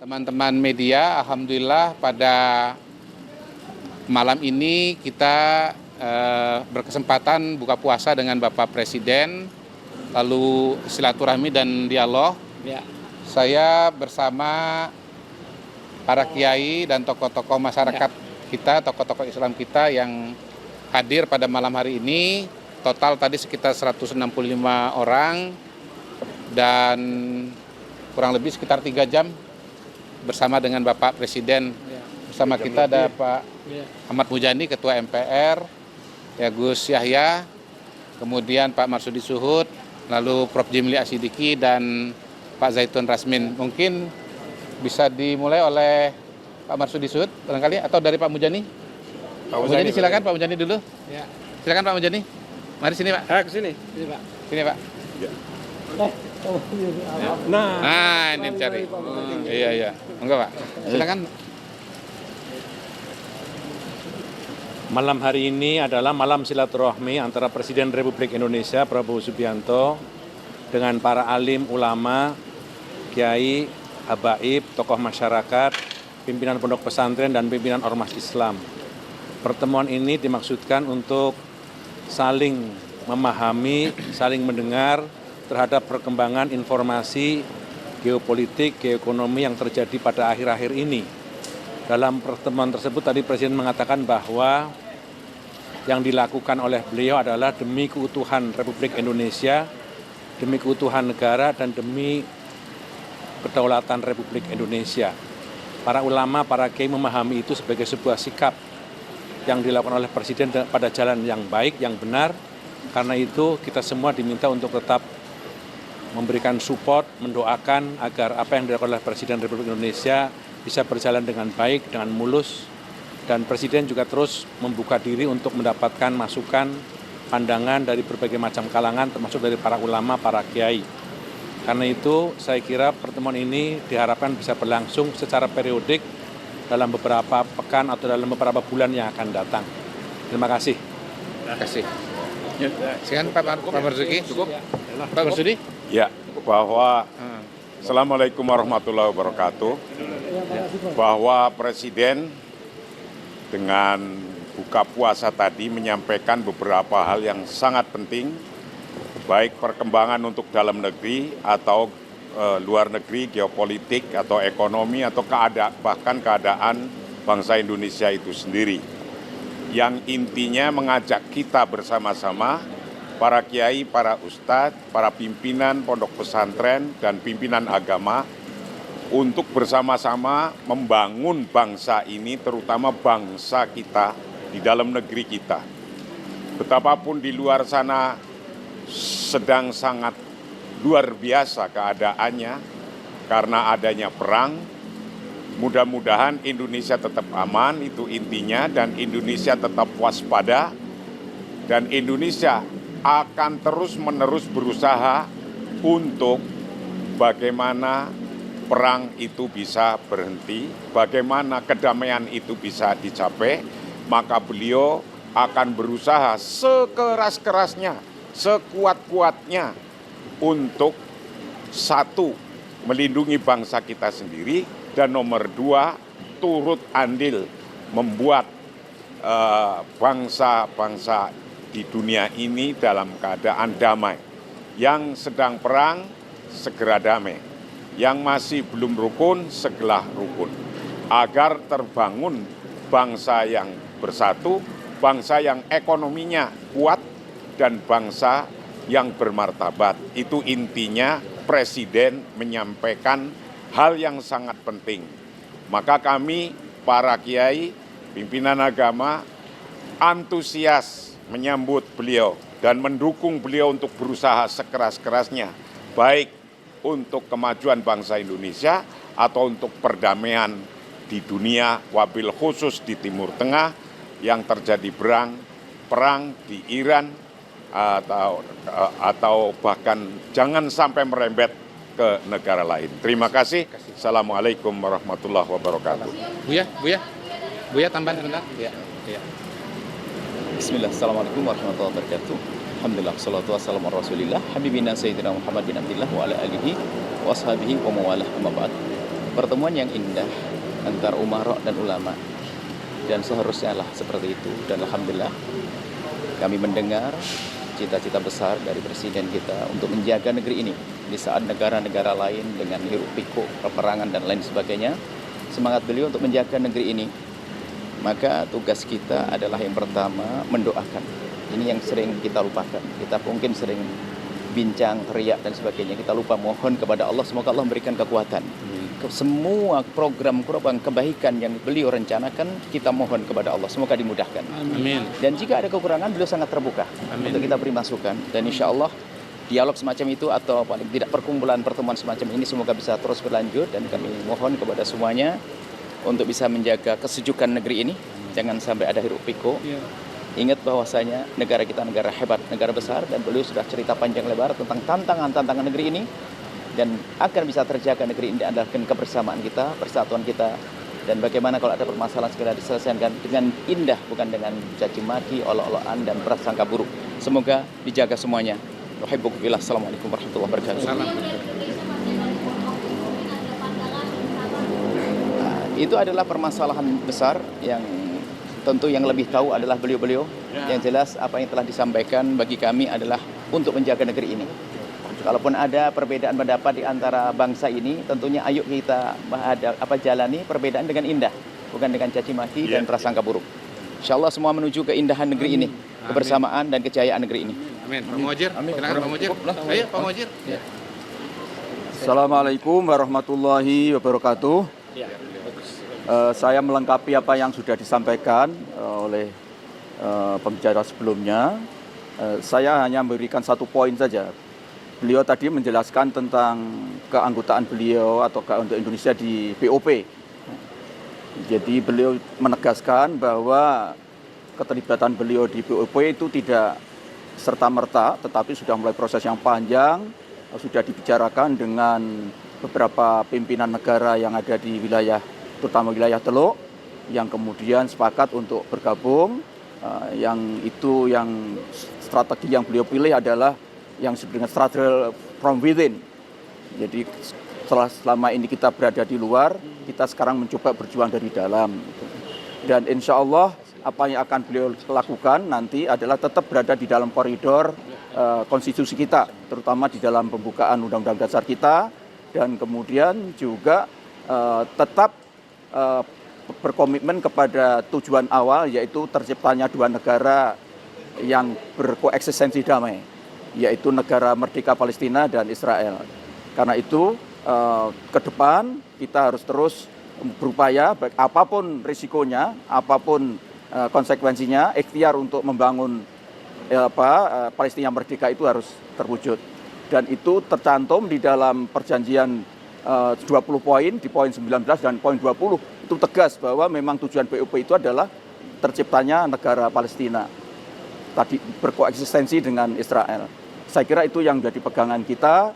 Teman-teman media, alhamdulillah pada malam ini kita berkesempatan buka puasa dengan Bapak Presiden, lalu silaturahmi dan dialog. Ya. Saya bersama para kiai dan tokoh-tokoh masyarakat kita, tokoh-tokoh Islam kita yang hadir pada malam hari ini. Total tadi sekitar 165 orang dan kurang lebih sekitar 3 jam bersama dengan Bapak Presiden. Bersama kita ada Pak Ahmad Mujani, Ketua MPR, ya Gus Yahya, kemudian Pak Marsudi Suhud, lalu Prof. Jimli Asidiki dan Pak Zaitun Rasmin. Mungkin bisa dimulai oleh Pak Marsudi Suhud barangkali atau dari Pak Mujani. Pak Mujani silakan, Pak Mujani dulu. Ya. Silakan Pak Mujani. Mari sini Pak. Ke sini. Sini Pak. Sini Pak. Ya. Nah, ini cari. Iya. Enggak Pak. Silakan. Malam hari ini adalah malam silaturahmi antara Presiden Republik Indonesia Prabowo Subianto dengan para alim ulama, kiai, habaib, tokoh masyarakat, pimpinan pondok pesantren dan pimpinan ormas Islam. Pertemuan ini dimaksudkan untuk saling memahami, saling mendengar terhadap perkembangan informasi geopolitik, geoekonomi yang terjadi pada akhir-akhir ini. Dalam pertemuan tersebut tadi Presiden mengatakan bahwa yang dilakukan oleh beliau adalah demi keutuhan Republik Indonesia, demi keutuhan negara, dan demi kedaulatan Republik Indonesia. Para ulama, para kiai memahami itu sebagai sebuah sikap yang dilakukan oleh Presiden pada jalan yang baik, yang benar. Karena itu kita semua diminta untuk tetap memberikan support, mendoakan agar apa yang dilakukan oleh Presiden Republik Indonesia bisa berjalan dengan baik, dengan mulus. Dan Presiden juga terus membuka diri untuk mendapatkan masukan, pandangan dari berbagai macam kalangan, termasuk dari para ulama, para kiai. Karena itu saya kira pertemuan ini diharapkan bisa berlangsung secara periodik dalam beberapa pekan atau dalam beberapa bulan yang akan datang. Terima kasih. Terima kasih. Silakan Pak Marzuki. Cukup. Pak Marsudi. Ya, bahwa Assalamualaikum warahmatullahi wabarakatuh. Bahwa Presiden dengan buka puasa tadi menyampaikan beberapa hal yang sangat penting, baik perkembangan untuk dalam negeri atau luar negeri, geopolitik atau ekonomi atau bahkan keadaan bangsa Indonesia itu sendiri. Yang intinya mengajak kita bersama-sama, para kiai, para ustadz, para pimpinan pondok pesantren dan pimpinan agama untuk bersama-sama membangun bangsa ini, terutama bangsa kita di dalam negeri kita. Betapapun di luar sana sedang sangat luar biasa keadaannya karena adanya perang. Mudah-mudahan Indonesia tetap aman, itu intinya, dan Indonesia tetap waspada, dan Indonesia akan terus-menerus berusaha untuk bagaimana perang itu bisa berhenti, bagaimana kedamaian itu bisa dicapai. Maka beliau akan berusaha sekeras-kerasnya, sekuat-kuatnya untuk satu, melindungi bangsa kita sendiri, dan nomor dua, turut andil membuat bangsa-bangsa di dunia ini dalam keadaan damai. Yang sedang perang, segera damai. Yang masih belum rukun, segera rukun. Agar terbangun bangsa yang bersatu, bangsa yang ekonominya kuat, dan bangsa yang bermartabat. Itu intinya Presiden menyampaikan hal yang sangat penting. Maka kami, para kiai, pimpinan agama, antusias menyambut beliau dan mendukung beliau untuk berusaha sekeras-kerasnya, baik untuk kemajuan bangsa Indonesia atau untuk perdamaian di dunia, wabil khusus di Timur Tengah yang terjadi perang di Iran atau bahkan jangan sampai merembet ke negara lain. Terima kasih. Assalamualaikum warahmatullahi wabarakatuh. Buya tambahan sebentar. Ya. Bismillah, Assalamualaikum warahmatullahi wabarakatuh. Alhamdulillah, salatu wassalamu ala rasulillah, habibina sayyidina Muhammad bin Abdillah wa ala alihi wa ashabihi wa mawalah, amma ba'd. pertemuan yang indah antara umara dan ulama, dan seharusnya lah seperti itu. Dan alhamdulillah kami mendengar cita-cita besar dari presiden kita untuk menjaga negeri ini di saat negara-negara lain dengan hiruk pikuk peperangan dan lain sebagainya. Semangat beliau untuk menjaga negeri ini, maka tugas kita adalah yang pertama mendoakan. Ini yang sering kita lupakan. Kita mungkin sering bincang, teriak dan sebagainya. Kita lupa mohon kepada Allah, semoga Allah memberikan kekuatan. Semua program kebaikan yang beliau rencanakan, kita mohon kepada Allah, semoga dimudahkan. Amin. Dan jika ada kekurangan, beliau sangat terbuka untuk kita beri masukan. Dan insya Allah dialog semacam itu atau paling tidak pertemuan semacam ini semoga bisa terus berlanjut. Dan kami mohon kepada semuanya untuk bisa menjaga kesejukan negeri ini. Jangan sampai ada hiruk pikuk. Ingat bahwasanya negara kita negara hebat, negara besar, dan beliau sudah cerita panjang lebar tentang tantangan negeri ini. Dan akan bisa terjaga negeri ini adalah kebersamaan kita, persatuan kita. Dan bagaimana kalau ada permasalahan segera diselesaikan dengan indah, bukan dengan caci maki, olok-olokan dan prasangka buruk. Semoga dijaga semuanya. Uhibbukum fillah. Assalamualaikum warahmatullahi wabarakatuh. Nah, itu adalah permasalahan besar yang tentu yang lebih tahu adalah beliau-beliau. Yang jelas apa yang telah disampaikan bagi kami adalah untuk menjaga negeri ini. Kalaupun ada perbedaan pendapat di antara bangsa ini, tentunya ayo kita jalani perbedaan dengan indah, bukan dengan caci maki dan prasangka buruk. Insyaallah semua menuju keindahan negeri ini, kebersamaan dan kejayaan negeri ini. Amin. Pak Muhajir, silakan Pak Muhajir. Ayo Pak Muhajir. Assalamualaikum warahmatullahi wabarakatuh. Saya melengkapi apa yang sudah disampaikan oleh pembicara sebelumnya. Saya hanya memberikan satu poin saja. Beliau tadi menjelaskan tentang keanggotaan beliau atau untuk Indonesia di BOP. Jadi beliau menegaskan bahwa keterlibatan beliau di BOP itu tidak serta-merta, tetapi sudah mulai proses yang panjang, sudah dibicarakan dengan beberapa pimpinan negara yang ada di wilayah, terutama wilayah Teluk, yang kemudian sepakat untuk bergabung. Yang strategi yang beliau pilih adalah yang disebut dengan struggle from within. Jadi selama ini kita berada di luar, kita sekarang mencoba berjuang dari dalam. Dan insya Allah apa yang akan beliau lakukan nanti adalah tetap berada di dalam koridor konstitusi kita, terutama di dalam pembukaan Undang-Undang Dasar kita, dan kemudian juga tetap berkomitmen kepada tujuan awal, yaitu terciptanya dua negara yang berkoeksistensi damai, yaitu negara merdeka Palestina dan Israel. Karena itu ke depan kita harus terus berupaya, baik apapun risikonya, apapun konsekuensinya, ikhtiar untuk membangun Palestina merdeka itu harus terwujud. Dan itu tercantum di dalam perjanjian 20 poin, di poin 19 dan poin 20. Itu tegas bahwa memang tujuan BOP itu adalah terciptanya negara Palestina, tadi berkoeksistensi dengan Israel. Saya kira itu yang menjadi pegangan kita.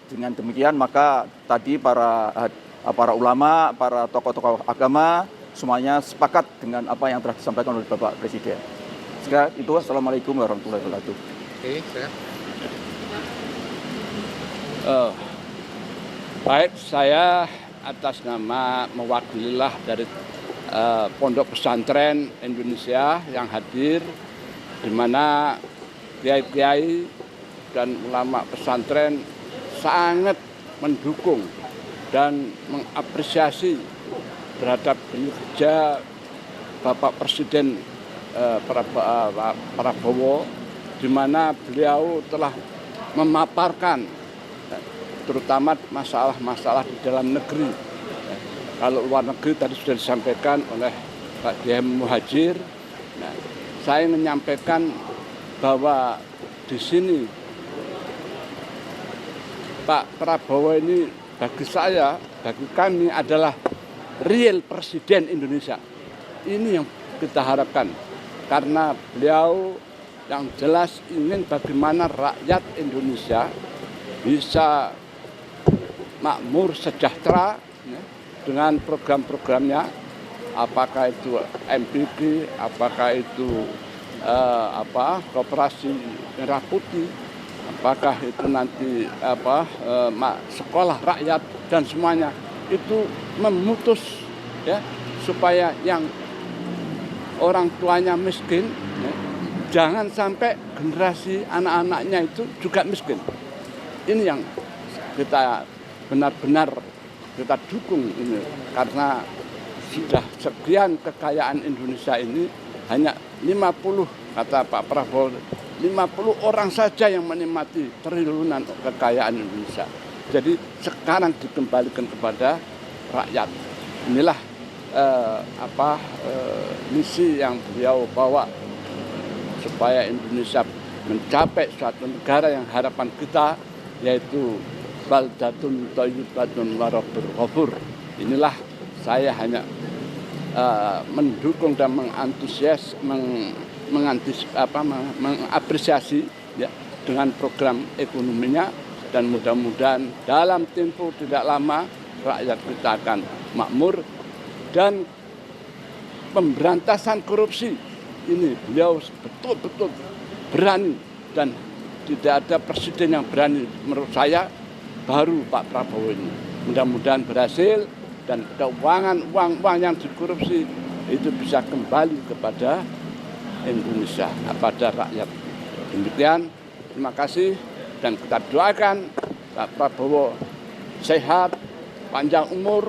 Dengan demikian maka tadi para ulama, para tokoh-tokoh agama semuanya sepakat dengan apa yang telah disampaikan oleh Bapak Presiden. Sekarang itu, Assalamualaikum warahmatullahi wabarakatuh. Oke, saya. Baik, saya atas nama mewakililah dari Pondok Pesantren Indonesia yang hadir, di mana kiai-kiai dan ulama pesantren sangat mendukung dan mengapresiasi terhadap kinerja Bapak Presiden Prabowo, di mana beliau telah memaparkan terutama masalah-masalah di dalam negeri. Kalau luar negeri tadi sudah disampaikan oleh Pak DM Muhajir. Nah, saya menyampaikan bahwa di sini Pak Prabowo ini bagi saya, bagi kami adalah real Presiden Indonesia. Ini yang kita harapkan, karena beliau yang jelas ingin bagaimana rakyat Indonesia bisa makmur, sejahtera dengan program-programnya, apakah itu MPK, apakah itu Koperasi Merah Putih, apakah itu nanti sekolah rakyat dan semuanya. itu memutus ya supaya yang orang tuanya miskin ya, jangan sampai generasi anak-anaknya itu juga miskin. Ini yang kita benar-benar kita dukung ini, karena sudah sekian kekayaan Indonesia ini hanya 50, kata Pak Prabowo, 50 orang saja yang menikmati triliunan kekayaan Indonesia. Jadi sekarang dikembalikan kepada rakyat. Inilah misi yang beliau bawa supaya Indonesia mencapai suatu negara yang harapan kita, yaitu baldatun thayyibatun wa rabbur ghafur. Inilah saya hanya mendukung dan mengapresiasi ya dengan program ekonominya, dan mudah-mudahan dalam tempo tidak lama rakyat kita akan makmur. Dan pemberantasan korupsi ini beliau betul-betul berani, dan tidak ada presiden yang berani menurut saya, baru Pak Prabowo ini. Mudah-mudahan berhasil dan keuangan uang yang dikorupsi itu bisa kembali kepada Indonesia, kepada rakyat. Demikian, terima kasih, dan kita doakan Pak Prabowo sehat, panjang umur,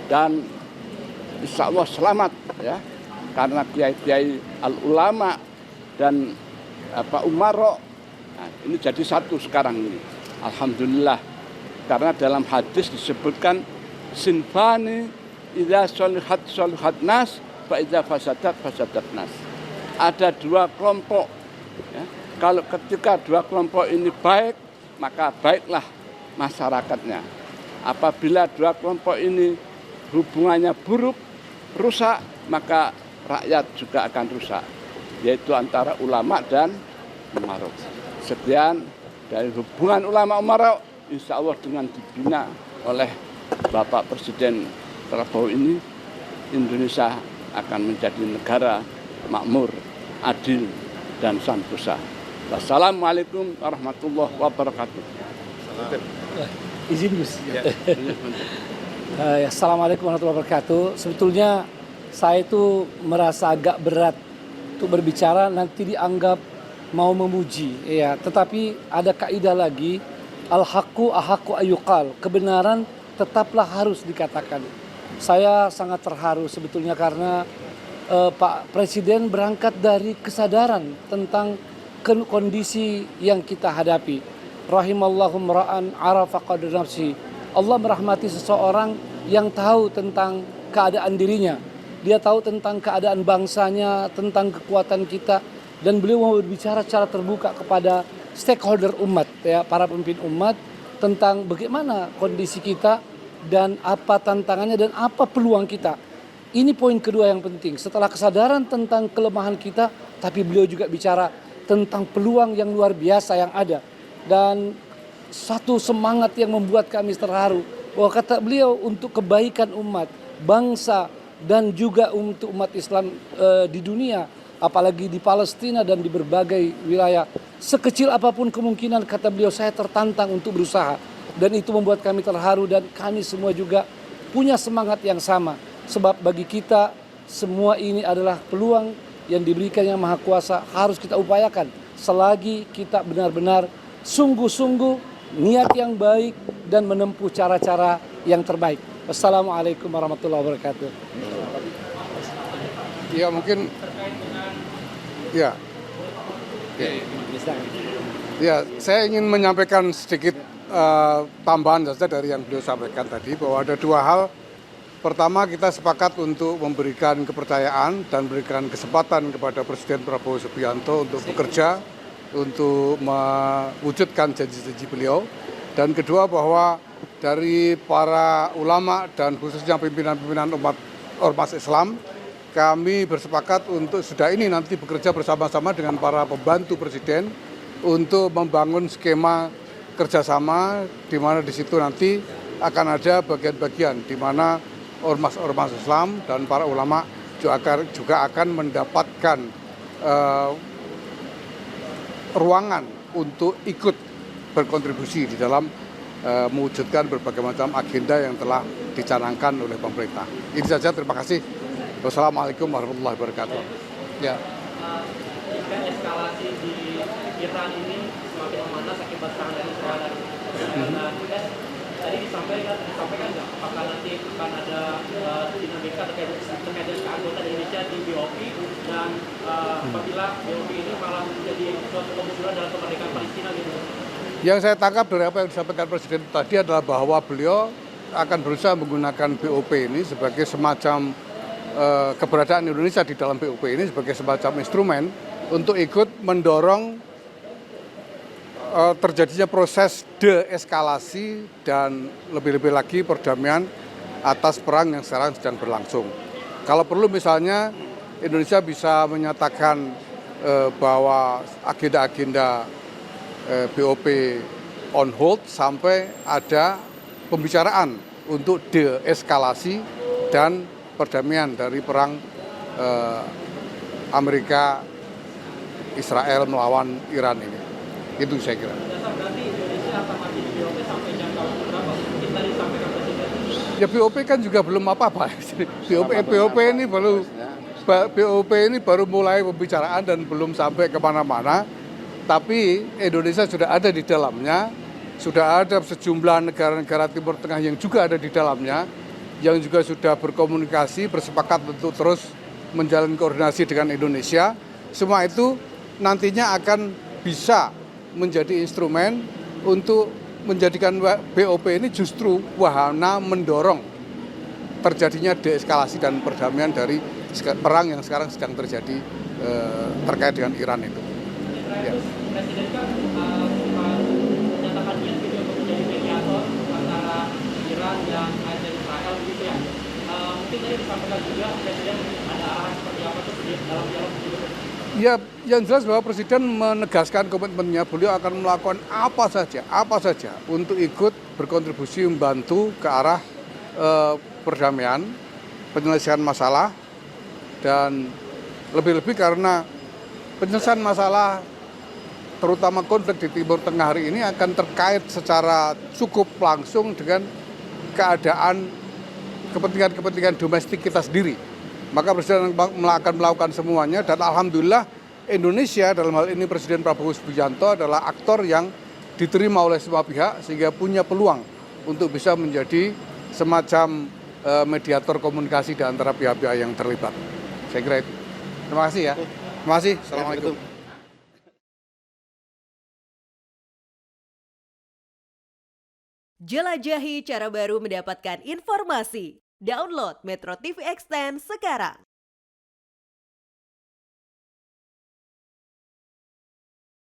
dan insya Allah selamat ya, karena kiai-kiai al-ulama dan umaro ini jadi satu sekarang ini. Alhamdulillah, karena dalam hadis disebutkan sinfani idza sholihat sholihat nas fa idza fasadat fasadat nas. Ada dua kelompok ya. Kalau ketika dua kelompok ini baik, maka baiklah masyarakatnya. Apabila dua kelompok ini hubungannya buruk, rusak, maka rakyat juga akan rusak, yaitu antara ulama dan umaro. Sekian dari hubungan ulama umaro, insya Allah dengan dibina oleh Bapak Presiden Prabowo ini, Indonesia akan menjadi negara makmur, adil, dan santosa. Wassalamualaikum warahmatullahi wabarakatuh. Izin Gus. Assalamualaikum warahmatullahi wabarakatuh. Sebetulnya saya itu merasa agak berat untuk berbicara, nanti dianggap mau memuji, ya. Tetapi ada kaidah lagi, al-haqqu ahaqqu ayyuqal. Kebenaran tetaplah harus dikatakan. Saya sangat terharu sebetulnya karena Pak Presiden berangkat dari kesadaran tentang kondisi yang kita hadapi. Rahimallahu mra'an arafa qadra nafsi. Allah merahmati seseorang yang tahu tentang keadaan dirinya. Dia tahu tentang keadaan bangsanya, tentang kekuatan kita, dan beliau mau berbicara secara terbuka kepada stakeholder umat, ya, para pemimpin umat, tentang bagaimana kondisi kita dan apa tantangannya dan apa peluang kita. Ini poin kedua yang penting. Setelah kesadaran tentang kelemahan kita, tapi beliau juga bicara tentang peluang yang luar biasa yang ada. Dan satu semangat yang membuat kami terharu, bahwa kata beliau untuk kebaikan umat, bangsa, dan juga untuk umat Islam di dunia, apalagi di Palestina dan di berbagai wilayah. Sekecil apapun kemungkinan, kata beliau, saya tertantang untuk berusaha. Dan itu membuat kami terharu, dan kami semua juga punya semangat yang sama. Sebab bagi kita semua ini adalah peluang yang diberikan Yang Maha Kuasa, harus kita upayakan selagi kita benar-benar sungguh-sungguh niat yang baik dan menempuh cara-cara yang terbaik. Wassalamualaikum warahmatullahi wabarakatuh. Ya mungkin ya. Ya, saya ingin menyampaikan sedikit tambahan saja dari yang beliau sampaikan tadi, bahwa ada dua hal. Pertama, kita sepakat untuk memberikan kepercayaan dan memberikan kesempatan kepada Presiden Prabowo Subianto untuk bekerja, untuk mewujudkan janji-janji beliau. Dan kedua, bahwa dari para ulama dan khususnya pimpinan-pimpinan ormas Islam, kami bersepakat untuk sudah ini nanti bekerja bersama-sama dengan para pembantu Presiden untuk membangun skema kerjasama, di mana di situ nanti akan ada bagian-bagian di mana ormas-ormas Islam dan para ulama juga akan mendapatkan ruangan untuk ikut berkontribusi di dalam mewujudkan berbagai macam agenda yang telah dicanangkan oleh pemerintah. Ini saja, terima kasih. Wassalamualaikum warahmatullahi wabarakatuh. Ya. Jika eskalasi di Iran ini semakin memanas akibat serangan dari Israel dan US, tadi disampaikan nggak apakah nanti akan ada dinamika terkait dengan keanggotaan Indonesia di BOP dan apabila BOP ini malah menjadi suatu kemunduran dalam kemerdekaan Palestina gitu. Yang saya tangkap dari apa yang disampaikan Presiden tadi adalah bahwa beliau akan berusaha menggunakan BOP ini sebagai semacam keberadaan Indonesia di dalam BOP ini sebagai semacam instrumen untuk ikut mendorong terjadinya proses deeskalasi dan lebih-lebih lagi perdamaian atas perang yang sekarang sedang berlangsung. Kalau perlu misalnya Indonesia bisa menyatakan bahwa agenda-agenda BOP on hold sampai ada pembicaraan untuk deeskalasi dan perdamaian dari perang Amerika Israel melawan Iran ini. Itu saya kira. Berarti Indonesia akan mati di BOP sampai jangka waktu berapa? Mungkin tadi disampaikan Presiden. Ya BOP kan juga belum apa-apa. BOP ini baru mulai pembicaraan dan belum sampai kemana-mana. Tapi Indonesia sudah ada di dalamnya, sudah ada sejumlah negara-negara Timur Tengah yang juga ada di dalamnya, yang juga sudah berkomunikasi, bersepakat untuk terus menjalin koordinasi dengan Indonesia. Semua itu nantinya akan bisa menjadi instrumen untuk menjadikan BOP ini justru wahana mendorong terjadinya deeskalasi dan perdamaian dari perang yang sekarang sedang terjadi terkait dengan Iran itu. Ya. Presiden kan menyatakan niat gitu untuk menjadi mediator antara Iran dan Israel gitu ya. Mungkin tadi disampaikan juga Presiden ada arahan seperti apa tuh dalam dialog gitu. Ya, yang jelas bahwa Presiden menegaskan komitmennya, beliau akan melakukan apa saja untuk ikut berkontribusi membantu ke arah perdamaian, penyelesaian masalah, dan lebih-lebih karena penyelesaian masalah terutama konflik di Timur Tengah hari ini akan terkait secara cukup langsung dengan keadaan kepentingan domestik kita sendiri. Maka Presiden akan melakukan semuanya dan alhamdulillah Indonesia dalam hal ini Presiden Prabowo Subianto adalah aktor yang diterima oleh semua pihak sehingga punya peluang untuk bisa menjadi semacam mediator komunikasi di antara pihak-pihak yang terlibat. Saya kira itu. Terima kasih ya. Terima kasih. Assalamualaikum. Jelajahi cara baru mendapatkan informasi. Download Metro TV Extend sekarang.